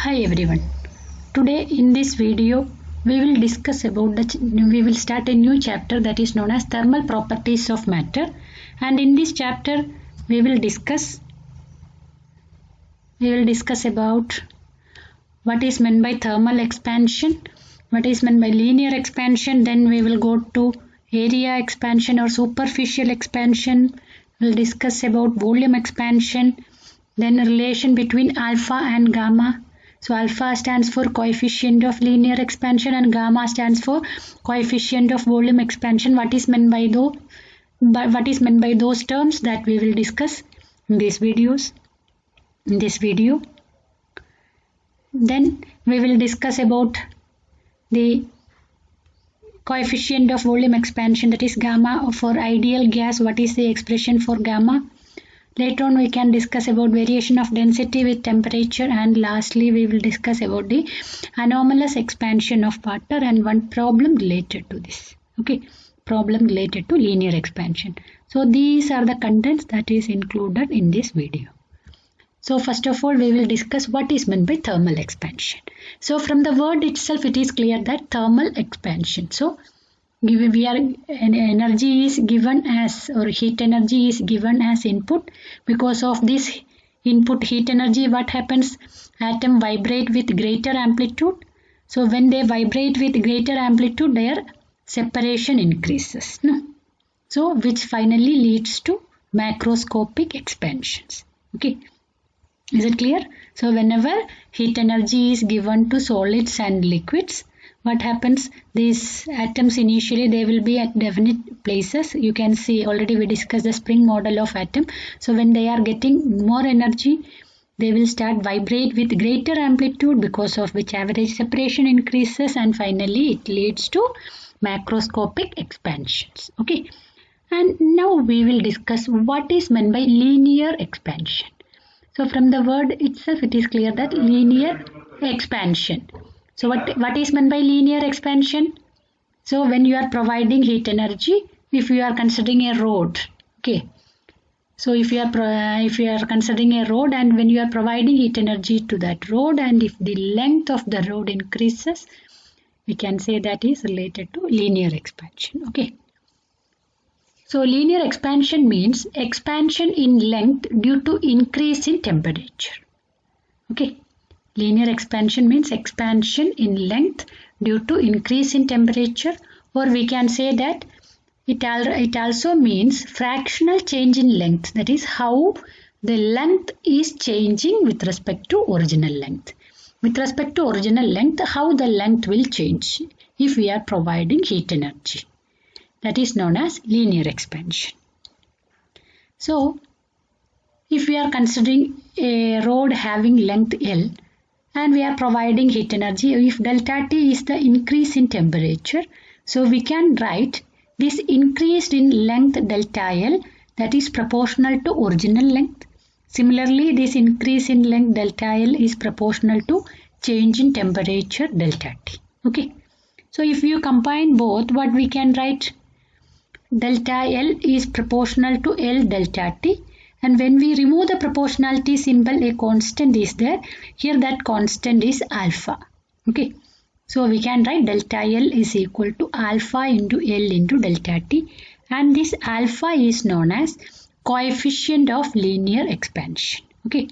Hi everyone. Today in this video we will discuss about we will start a new chapter that is known as thermal properties of matter, and in this chapter we will discuss about what is meant by thermal expansion, what is meant by linear expansion, then we will go to area expansion or superficial expansion. We will discuss about volume expansion, then relation between alpha and gamma. So alpha stands for coefficient of linear expansion and gamma stands for coefficient of volume expansion. What is meant by those terms that we will discuss in this video. Then we will discuss about the coefficient of volume expansion, that is gamma. For ideal gas, what is the expression for gamma? Later on we can discuss about variation of density with temperature, and lastly we will discuss about the anomalous expansion of water and one problem related to this. Okay, problem related to linear expansion. So these are the contents that is included in this video. So first of all we will discuss what is meant by thermal expansion. So from the word itself it is clear that thermal expansion. So energy is given as, or heat energy is given as input. Because of this input heat energy, what happens? Atom vibrate with greater amplitude. So when they vibrate with greater amplitude, their separation increases. So which finally leads to macroscopic expansions. Okay, is it clear? So whenever heat energy is given to solids and liquids, what happens? These atoms initially they will be at definite places. You can see already we discussed the spring model of atom. So when they are getting more energy, they will start vibrate with greater amplitude, because of which average separation increases and finally it leads to macroscopic expansions. Okay, and now we will discuss what is meant by linear expansion. So from the word itself it is clear that linear expansion. So what is meant by linear expansion? So when you are providing heat energy, if you are considering a road, okay. So if you are considering a road, and when you are providing heat energy to that road, and if the length of the road increases, we can say that is related to linear expansion. Okay. So linear expansion means expansion in length due to increase in temperature. Okay. Linear expansion means expansion in length due to increase in temperature, or we can say that it also means fractional change in length, that is how the length is changing with respect to original length. With respect to original length, how the length will change if we are providing heat energy. That is known as linear expansion. So if we are considering a road having length L, and we are providing heat energy, if delta T is the increase in temperature, so we can write this increased in length delta L, that is proportional to original length. Similarly, this increase in length delta L is proportional to change in temperature delta T. Okay. So if you combine both, what we can write? Delta L is proportional to L delta T. And when we remove the proportionality symbol, a constant is there. Here that constant is alpha. Okay. So we can write delta L is equal to alpha into L into delta T. And this alpha is known as coefficient of linear expansion. Okay.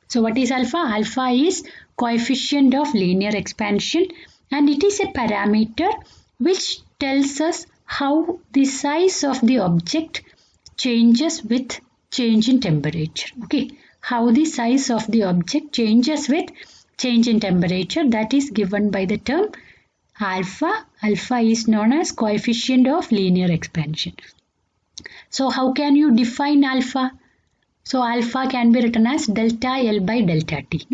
So what is alpha? Alpha is coefficient of linear expansion, and it is a parameter which tells us how the size of the object changes with change in temperature. Okay, how the size of the object changes with change in temperature, that is given by the term alpha. Alpha is known as coefficient of linear expansion. So how can you define alpha? So alpha can be written as delta L by delta T.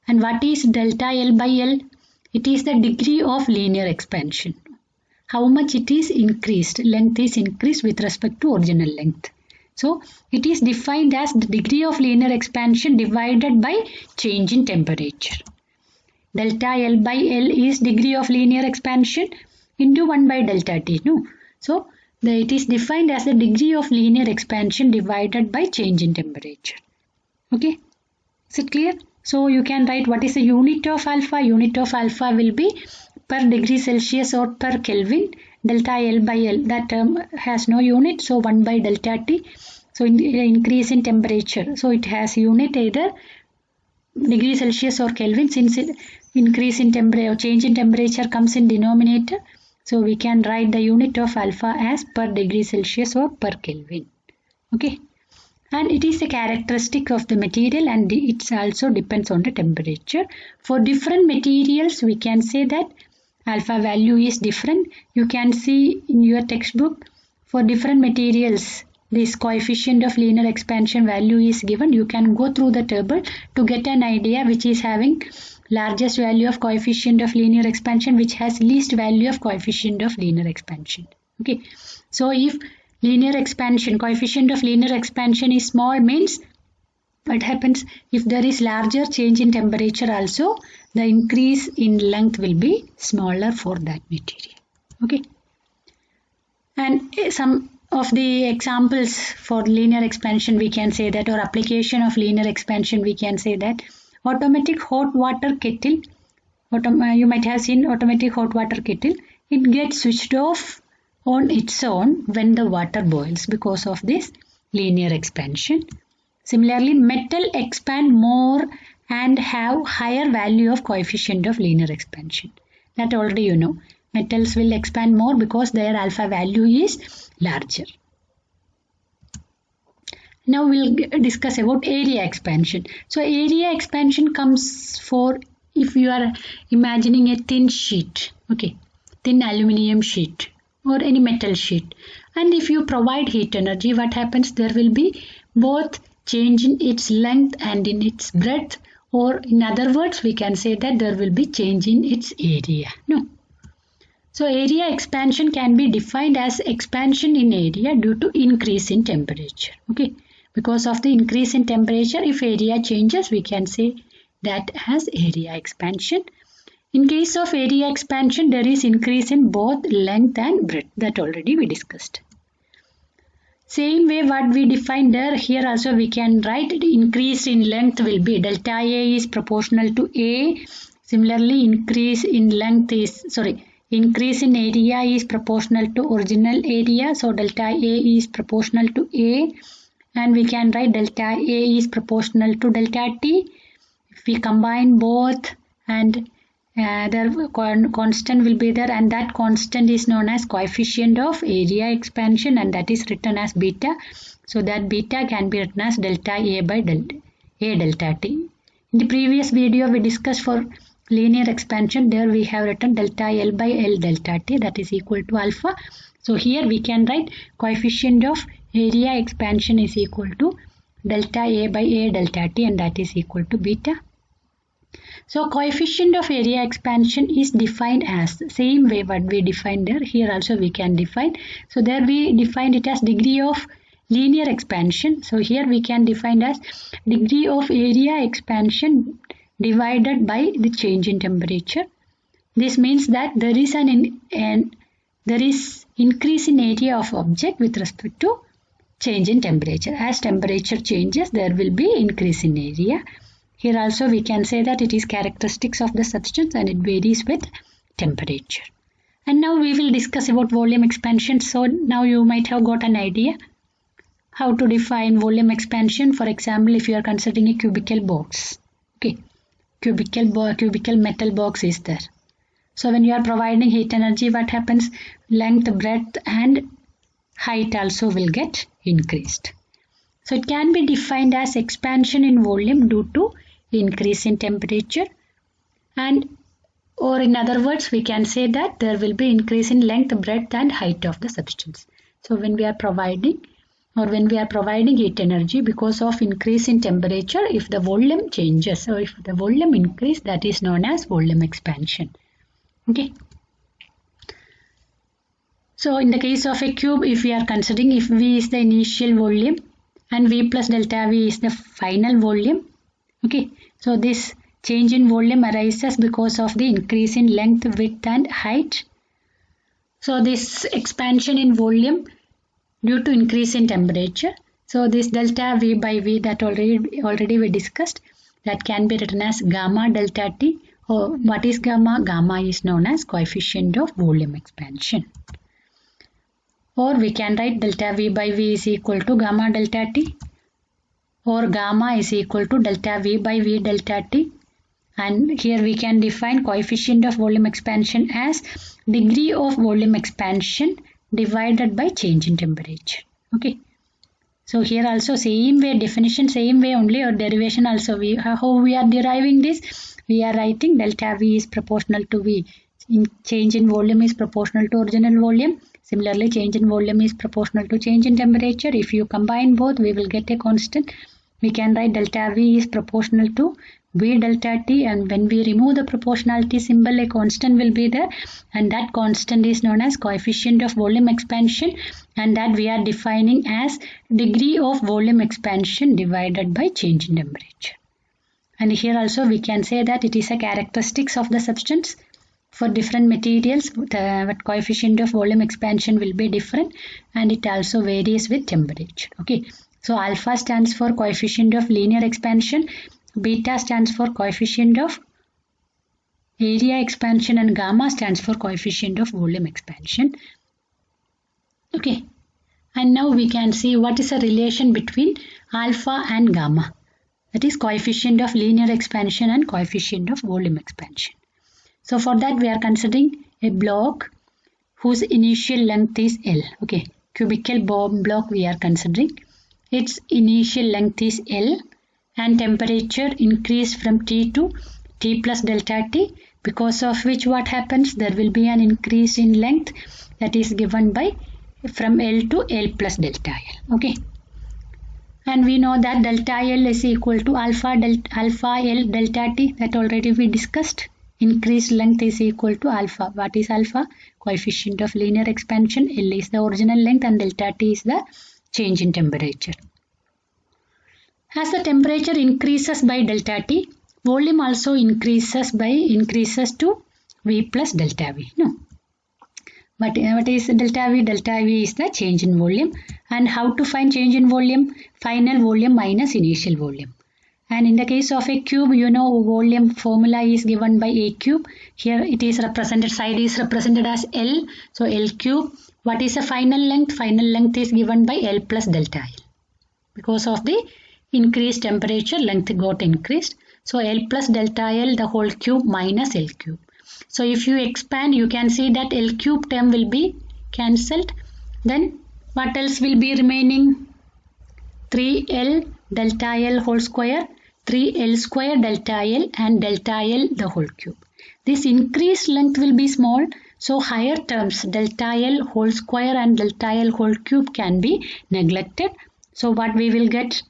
And what is delta L by L? It is the degree of linear expansion. How much it is increased, length is increased with respect to original length. So it is defined as the degree of linear expansion divided by change in temperature. Delta L by L is degree of linear expansion into 1 by delta T. So it is defined as the degree of linear expansion divided by change in temperature. Okay. Is it clear? So you can write what is the unit of alpha. Unit of alpha will be per degree Celsius or per Kelvin. Delta L by L, that term has no unit, so 1 by delta T. So increase in temperature, so it has unit either degree Celsius or Kelvin. Since increase in temperature, change in temperature comes in denominator, so we can write the unit of alpha as per degree Celsius or per Kelvin. Okay, and it is a characteristic of the material, and it also depends on the temperature. For different materials, we can say that alpha value is different. You can see in your textbook, for different materials, this coefficient of linear expansion value is given. You can go through the table to get an idea which is having largest value of coefficient of linear expansion, which has least value of coefficient of linear expansion. Okay, so if linear expansion, coefficient of linear expansion is small, means what happens if there is larger change in temperature also, the increase in length will be smaller for that material. Okay, and some of the examples for linear expansion we can say that, or application of linear expansion we can say that, automatic hot water kettle. You might have seen automatic hot water kettle. It gets switched off on its own when the water boils because of this linear expansion. Similarly, metal expand more and have higher value of coefficient of linear expansion. That already you know. Metals will expand more because their alpha value is larger. Now we'll discuss about area expansion. So area expansion comes for if you are imagining a thin sheet, okay, thin aluminium sheet or any metal sheet, and if you provide heat energy, what happens? There will be both change in its length and in its breadth, or in other words we can say that there will be change in its area. No. So area expansion can be defined as expansion in area due to increase in temperature. Okay, because of the increase in temperature, if area changes, we can say that as area expansion. In case of area expansion, there is increase in both length and breadth. That already we discussed. Same way what we defined there, here also we can write increase in length will be delta A is proportional to A. Similarly, increase in area is proportional to original area. So delta A is proportional to A, and we can write delta A is proportional to delta T. If we combine both, and their constant will be there, and that constant is known as coefficient of area expansion, and that is written as beta. So that beta can be written as delta A by delta T. In the previous video we discussed for linear expansion, there we have written delta L by L delta T, that is equal to alpha. So here we can write coefficient of area expansion is equal to delta A by A delta T, and that is equal to beta. So coefficient of area expansion is defined as same way what we defined there. Here also we can define. So there we defined it as degree of linear expansion. So here we can define as degree of area expansion divided by the change in temperature. This means that there is there is increase in area of object with respect to change in temperature. As temperature changes, there will be increase in area. Here also we can say that it is characteristics of the substance and it varies with temperature. And now we will discuss about volume expansion. So now you might have got an idea how to define volume expansion. For example, if you are considering a cubical box, okay, cubical metal box is there. So when you are providing heat energy, what happens? Length, breadth and height also will get increased. So it can be defined as expansion in volume due to increase in temperature, and or in other words we can say that there will be increase in length, breadth and height of the substance. So when we are providing heat energy because of increase in temperature, if the volume changes or if the volume increase, that is known as volume expansion. Okay. So in the case of a cube, if we are considering, if V is the initial volume and V plus delta V is the final volume, okay, so this change in volume arises because of the increase in length, width and height. So this expansion in volume due to increase in temperature. So this delta V by V, that already we discussed. that can be written as gamma delta T. Or what is gamma? Gamma is known as coefficient of volume expansion. Or we can write delta V by V is equal to gamma delta T, or gamma is equal to delta V by V delta T. And here we can define coefficient of volume expansion as degree of volume expansion divided by change in temperature. Okay. So here also same way, definition same way only, or derivation also. How we are deriving this? We are writing delta V is proportional to V. Change in volume is proportional to original volume. Similarly, change in volume is proportional to change in temperature. If you combine both, we will get a constant. We can write delta V is proportional to V delta T, and when we remove the proportionality symbol, a constant will be there, and that constant is known as coefficient of volume expansion, and that we are defining as degree of volume expansion divided by change in temperature. And here also we can say that it is a characteristics of the substance. For different materials, the coefficient of volume expansion will be different, and it also varies with temperature. Okay, so alpha stands for coefficient of linear expansion, beta stands for coefficient of area expansion, and gamma stands for coefficient of volume expansion. Okay, and now we can see what is the relation between alpha and gamma. That is coefficient of linear expansion and coefficient of volume expansion. So for that we are considering a block whose initial length is L. Okay, cubical block we are considering. Its initial length is L and temperature increase from T to T plus delta T, because of which what happens? There will be an increase in length that is given by from L to L plus delta L. Okay. And we know that delta L is equal to alpha L delta T, that already we discussed. Increased length is equal to alpha. What is alpha? Coefficient of linear expansion. L is the original length and delta T is the change in temperature. As the temperature increases by delta T, volume also increases to V plus delta V. No. But what is delta V? Delta V is the change in volume. And how to find change in volume? Final volume minus initial volume. And in the case of a cube, you know volume formula is given by A cube. Here it is represented, side is represented as L. So L cube. What is the final length? Final length is given by L plus delta L. Because of the increased temperature, length got increased. So L plus delta L the whole cube minus L cube. So if you expand, you can see that L cube term will be cancelled. Then what else will be remaining? 3L delta L whole square, 3L square delta L and delta L the whole cube. This increased length will be small, so higher terms delta L whole square and delta L whole cube can be neglected. So what we will get?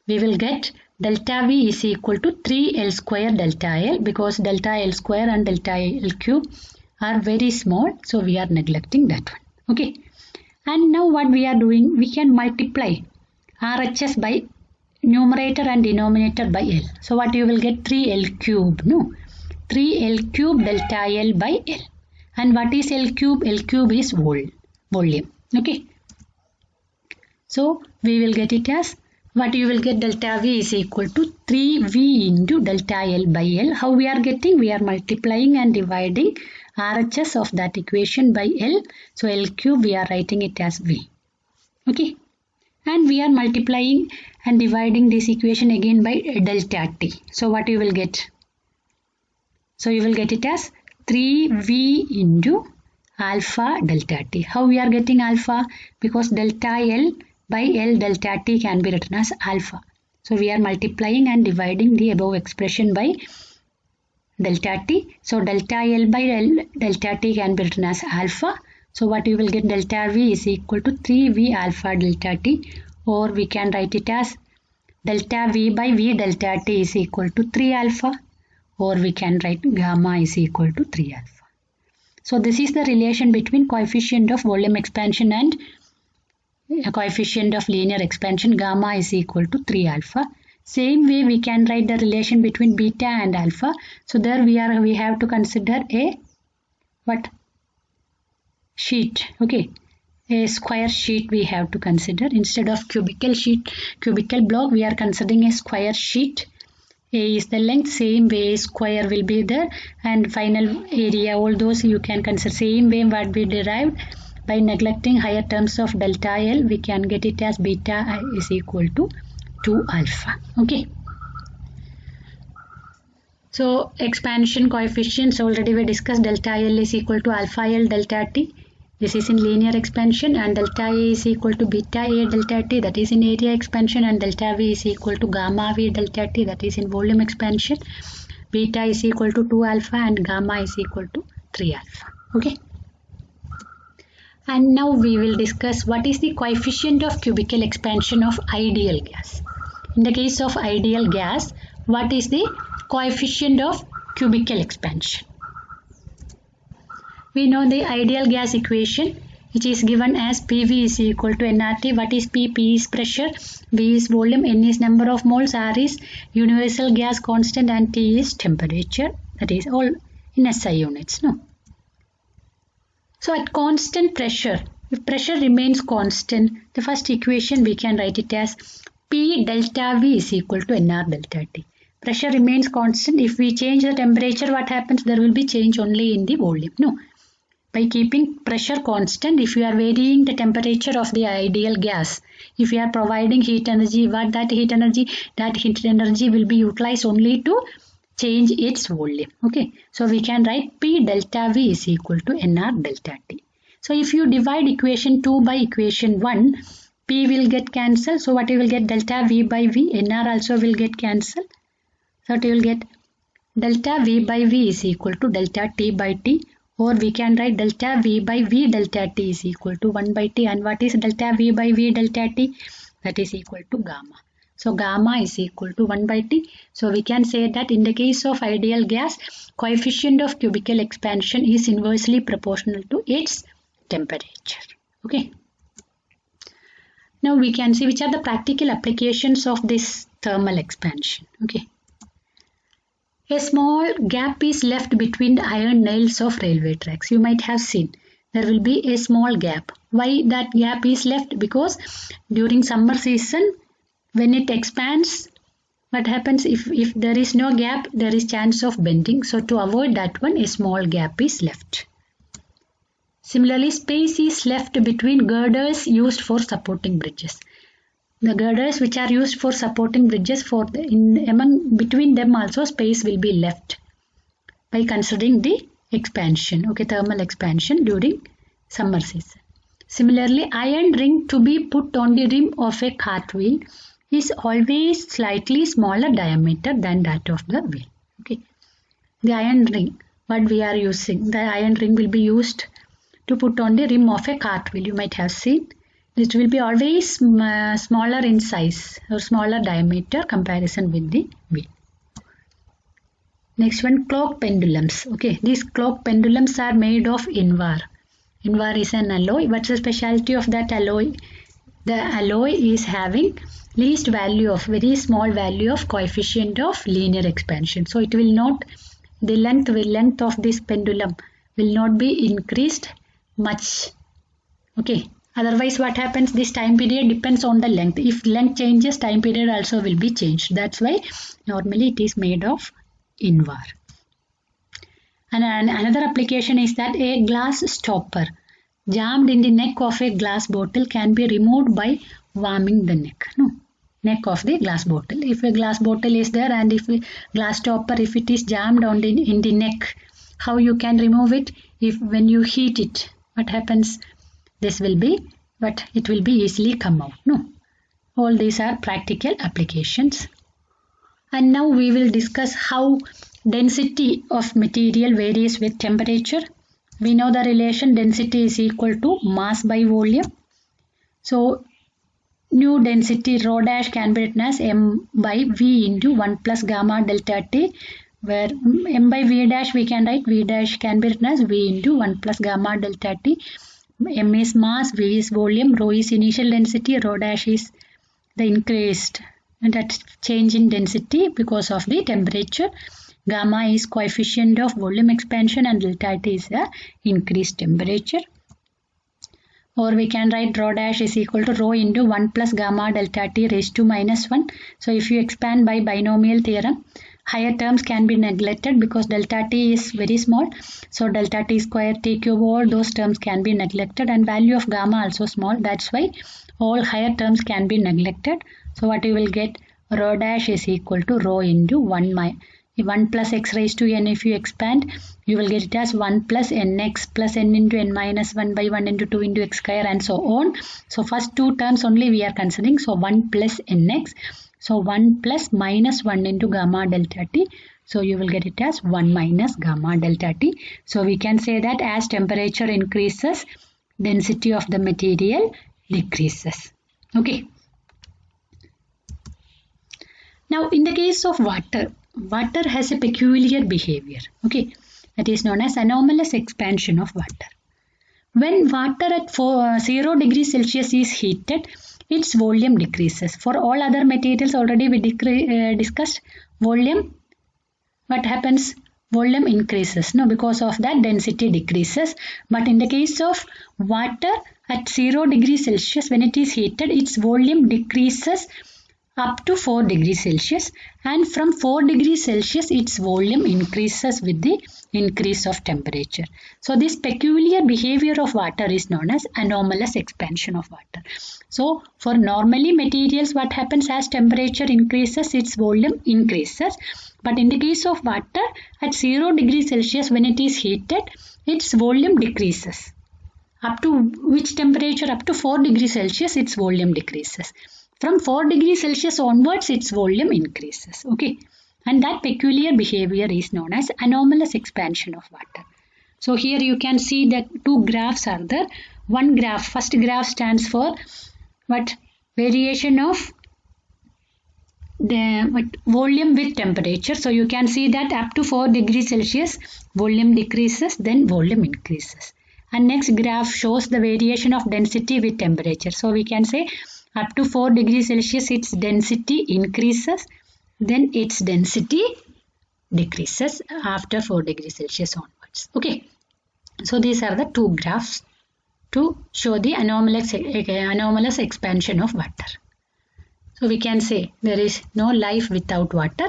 We will get delta V is equal to 3L square delta L, because delta L square and delta L cube are very small, so we are neglecting that one. Okay. And now what we are doing? We can multiply RHS by numerator and denominator by L. So what you will get? 3L cube. No. 3L cube delta L by L. And what is L cube? L cube is volume. Okay. So we will get it as, what you will get? Delta V is equal to 3V into delta L by L. How we are getting? We are multiplying and dividing RHS of that equation by L. So L cube we are writing it as V. Okay. And we are multiplying and dividing this equation again by delta T. So what you will get? So you will get it as 3V into alpha delta T. How we are getting alpha? Because delta L by L delta T can be written as alpha. So we are multiplying and dividing the above expression by delta T. So delta L by L delta T can be written as alpha. So what you will get? Delta V is equal to 3V alpha delta T, or we can write it as delta V by V delta T is equal to 3 alpha, or we can write gamma is equal to 3 alpha. So this is the relation between coefficient of volume expansion and coefficient of linear expansion. Gamma is equal to 3 alpha. Same way we can write the relation between beta and alpha. So there we have to consider a sheet. Okay, a square sheet we have to consider. Instead of cubical block, we are considering a square sheet. A is the length, same way square will be there, and final area, all those you can consider same way what we derived. By neglecting higher terms of delta L, we can get it as beta is equal to 2 alpha. Okay. So expansion coefficients already we discussed. Delta L is equal to alpha L delta T. This is in linear expansion, and delta A is equal to beta A delta T, that is in area expansion, and delta V is equal to gamma V delta T, that is in volume expansion. Beta is equal to 2 alpha and gamma is equal to 3 alpha. Okay. And now we will discuss what is the coefficient of cubical expansion of ideal gas. In the case of ideal gas, what is the coefficient of cubical expansion? We know the ideal gas equation, which is given as PV is equal to nRT. What is P? P is pressure, V is volume, N is number of moles, R is universal gas constant, and T is temperature. That is all in SI units. No. So at constant pressure, if pressure remains constant, the first equation we can write it as P delta V is equal to nR delta T. Pressure remains constant. If we change the temperature, what happens? There will be change only in the volume. No. By keeping pressure constant, if you are varying the temperature of the ideal gas, if you are providing heat energy, that heat energy will be utilized only to change its volume. Okay, so we can write P delta V is equal to nR delta T. So if you divide equation 2 by equation 1, P will get cancelled. So what you will get? Delta V by V, nR also will get cancelled. So you will get delta V by V is equal to delta T by T. Or we can write delta V by V delta T is equal to 1 by T. And what is delta V by V delta T? That is equal to gamma. So gamma is equal to 1 by T. So we can say that in the case of ideal gas, coefficient of cubical expansion is inversely proportional to its temperature. Okay. Now we can see which are the practical applications of this thermal expansion. Okay. A small gap is left between the iron nails of railway tracks. You might have seen there will be a small gap. Why that gap is left? Because during summer season, when it expands, what happens if there is no gap, there is chance of bending. So to avoid that one, a small gap is left. Similarly, space is left between girders used for supporting bridges. The girders which are used for supporting bridges, between them also space will be left by considering the expansion, okay, thermal expansion during summer season. Similarly, iron ring to be put on the rim of a cartwheel is always slightly smaller diameter than that of the wheel. Okay, the iron ring, what we are using, the iron ring will be used to put on the rim of a cartwheel. You might have seen. It will be always smaller in size or smaller diameter comparison with the wheel. Next one, clock pendulums. Okay, these clock pendulums are made of invar. Invar is an alloy. What's the specialty of that alloy? The alloy is having least value of very small value of coefficient of linear expansion. So it will not, the length of this pendulum will not be increased much. Okay. Otherwise, what happens? This time period depends on the length. If length changes, time period also will be changed. That's why normally it is made of invar. And another application is that a glass stopper jammed in the neck of a glass bottle can be removed by warming the neck of the glass bottle. If a glass bottle is there and if a glass stopper, if it is jammed in the neck, how you can remove it? When you heat it, what happens? This will be, but it will be easily come out. No, all these are practical applications. And now we will discuss how density of material varies with temperature. We know the relation density is equal to mass by volume. So new density rho dash can be written as m by v into 1 plus gamma delta T, where m by v dash we can write v dash can be written as v into 1 plus gamma delta T. M is mass, V is volume, rho is initial density, rho dash is the increased, and that change in density because of the temperature. Gamma is coefficient of volume expansion and delta T is the increased temperature. or we can write rho dash is equal to rho into 1 plus gamma delta T raised to minus 1. So if you expand by binomial theorem, higher terms can be neglected because delta T is very small. So delta T square, T cube, all those terms can be neglected, and value of gamma also small. That's why all higher terms can be neglected. So what you will get, rho dash is equal to rho into 1 plus x raised to n. If you expand, you will get it as 1 plus nx plus n into n minus 1 by 1 into 2 into x square and so on. So first two terms only we are considering. So 1 plus nx. So 1 plus minus 1 into gamma delta T. So you will get it as 1 minus gamma delta T. So we can say that as temperature increases, density of the material decreases. Okay. Now in the case of water, water has a peculiar behavior. Okay. That is known as anomalous expansion of water. When water at 0 degrees Celsius is heated, its volume decreases. For all other materials already we discussed volume. What happens? Volume increases. No, because of that density decreases. But in the case of water at 0 degrees Celsius, when it is heated, its volume decreases up to 4 degrees Celsius, and from 4 degrees Celsius its volume increases with the increase of temperature. So this peculiar behavior of water is known as anomalous expansion of water. So for normally materials, what happens, as temperature increases, its volume increases. But in the case of water at 0 degrees Celsius, when it is heated, its volume decreases. Up to which temperature? Up to 4 degrees Celsius its volume decreases. From 4 degrees Celsius onwards, its volume increases. Okay. And that peculiar behavior is known as anomalous expansion of water. So here you can see that two graphs are there. One graph, first graph stands for what? Variation of the volume with temperature. So you can see that up to 4 degrees Celsius, volume decreases, then volume increases. And next graph shows the variation of density with temperature. So we can say up to 4 degrees Celsius, its density increases, then its density decreases after 4 degrees Celsius onwards. Okay. So these are the two graphs to show the anomalous expansion of water. So we can say there is no life without water.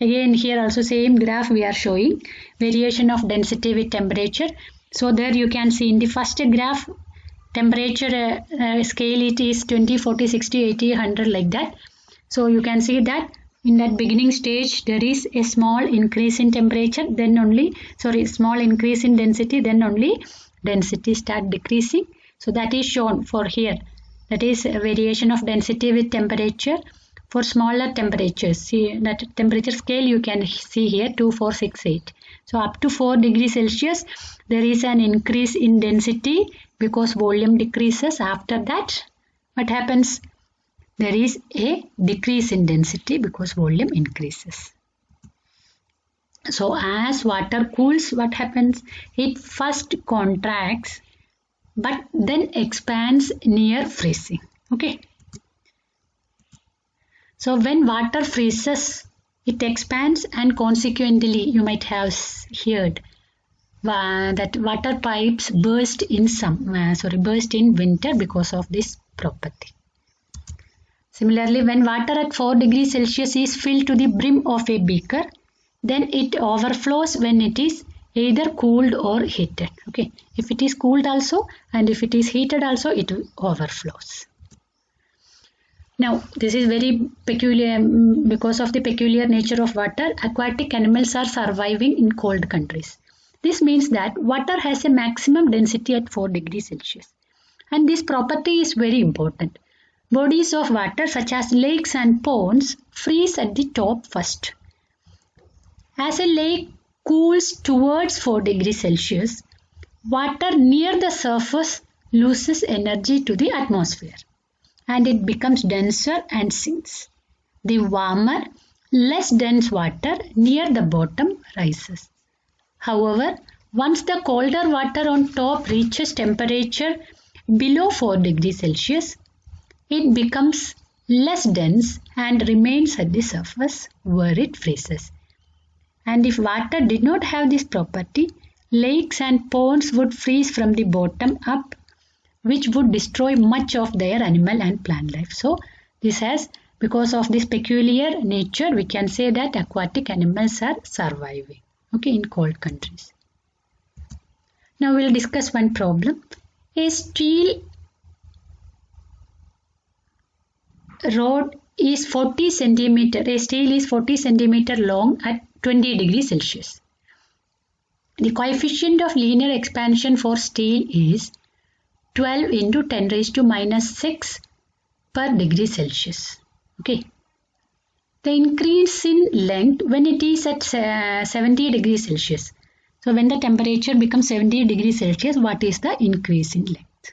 Again here also same graph we are showing variation of density with temperature. So there you can see in the first graph, temperature scale it is 20, 40, 60, 80, 100 like that. So you can see that in that beginning stage there is a small increase in temperature, then only small increase in density, then only density start decreasing. So that is shown for here. That is a variation of density with temperature for smaller temperatures. See that temperature scale you can see here 2, 4, 6, 8. So up to 4 degrees Celsius there is an increase in density because volume decreases. After that what happens? There is a decrease in density because volume increases. So as water cools, what happens? It first contracts but then expands near freezing. Okay. So when water freezes, it expands, and consequently you might have heard that water pipes burst in winter because of this property. Similarly, when water at 4 degrees Celsius is filled to the brim of a beaker, then it overflows when it is either cooled or heated. Okay, if it is cooled also and if it is heated also, it overflows. Now this is very peculiar because of the peculiar nature of water. Aquatic animals are surviving in cold countries. This means that water has a maximum density at 4 degrees Celsius, and this property is very important. Bodies of water such as lakes and ponds freeze at the top first. As a lake cools towards 4 degrees Celsius, water near the surface loses energy to the atmosphere and it becomes denser and sinks. The warmer, less dense water near the bottom rises. However, once the colder water on top reaches temperature below 4 degrees Celsius, it becomes less dense and remains at the surface where it freezes. And if water did not have this property, lakes and ponds would freeze from the bottom up, which would destroy much of their animal and plant life. So this has, because of this peculiar nature, we can say that aquatic animals are surviving, okay, in cold countries. Now we'll discuss one problem. A steel rod is 40 centimeter. A steel is 40 centimeter long at 20 degrees Celsius. The coefficient of linear expansion for steel is 12 into 10 raised to minus 6 per degree Celsius. Okay. The increase in length when it is at 70 degrees Celsius. So when the temperature becomes 70 degrees Celsius, what is the increase in length?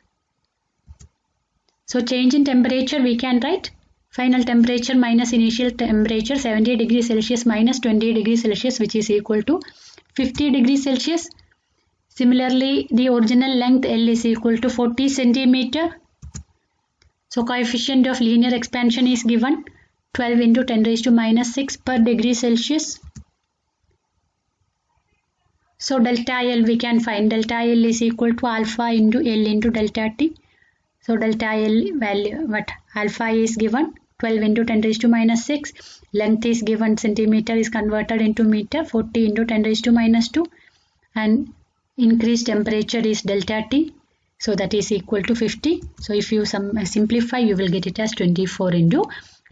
So change in temperature we can write final temperature minus initial temperature 70 degrees Celsius minus 20 degrees Celsius, which is equal to 50 degrees Celsius. Similarly, the original length L is equal to 40 centimeter. So coefficient of linear expansion is given 12 into 10 raised to minus 6 per degree Celsius. So delta L we can find. Delta L is equal to alpha into L into delta T. So delta L value, what alpha is given 12 into 10 raised to minus 6. Length is given centimeter is converted into meter, 40 into 10 raised to minus 2. And increased temperature is delta T. So that is equal to 50. So if you simplify, you will get it as 24 into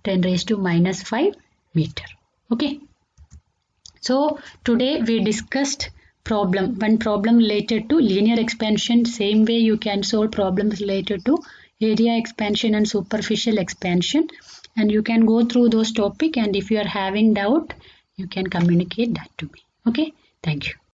10 raised to minus 5 meter. Okay. So today we discussed one problem related to linear expansion. Same way you can solve problems related to area expansion and superficial expansion, and you can go through those topics, and if you are having doubt you can communicate that to me. Okay, thank you.